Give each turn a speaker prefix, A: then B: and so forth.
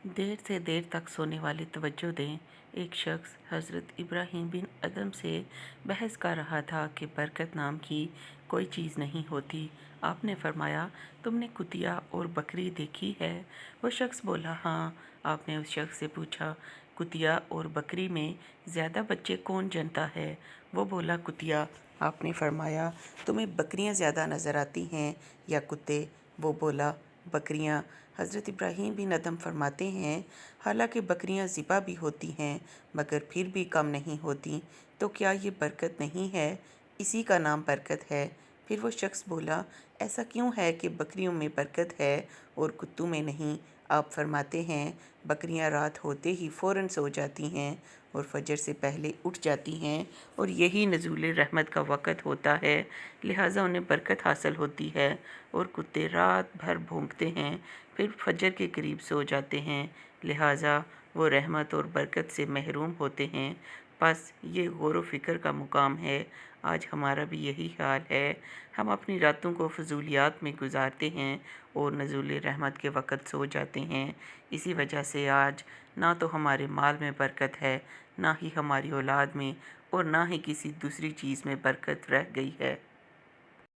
A: دیر سے دیر تک سونے والے توجہ دیں۔ ایک شخص حضرت ابراہیم بن ادم سے بحث کر رہا تھا کہ برکت نام کی کوئی چیز نہیں ہوتی۔ آپ نے فرمایا، تم نے کتیا اور بکری دیکھی ہے؟ وہ شخص بولا، ہاں۔ آپ نے اس شخص سے پوچھا، کتیا اور بکری میں زیادہ بچے کون جنتا ہے؟ وہ بولا، کتیا۔ آپ نے فرمایا، تمہیں بکریاں زیادہ نظر آتی ہیں یا کتے؟ وہ بولا، بکریاں۔ حضرت ابراہیم بن ادم فرماتے ہیں، حالانکہ بکریاں ذبح بھی ہوتی ہیں مگر پھر بھی کم نہیں ہوتی، تو کیا یہ برکت نہیں ہے؟ اسی کا نام برکت ہے۔ پھر وہ شخص بولا، ایسا کیوں ہے کہ بکریوں میں برکت ہے اور کتوں میں نہیں؟ آپ فرماتے ہیں، بکریاں رات ہوتے ہی فوراً سو جاتی ہیں اور فجر سے پہلے اٹھ جاتی ہیں، اور یہی نزول رحمت کا وقت ہوتا ہے، لہٰذا انہیں برکت حاصل ہوتی ہے، اور کتے رات بھر بھونکتے ہیں پھر فجر کے قریب سو جاتے ہیں، لہٰذا وہ رحمت اور برکت سے محروم ہوتے ہیں۔ بس یہ غور و فکر کا مقام ہے۔ آج ہمارا بھی یہی حال ہے۔ ہم اپنی راتوں کو فضولیات میں گزارتے ہیں اور نزول رحمت کے وقت سو جاتے ہیں۔ اسی وجہ سے آج نہ تو ہمارے مال میں برکت ہے، نہ ہی ہماری اولاد میں، اور نہ ہی کسی دوسری چیز میں برکت رہ گئی ہے۔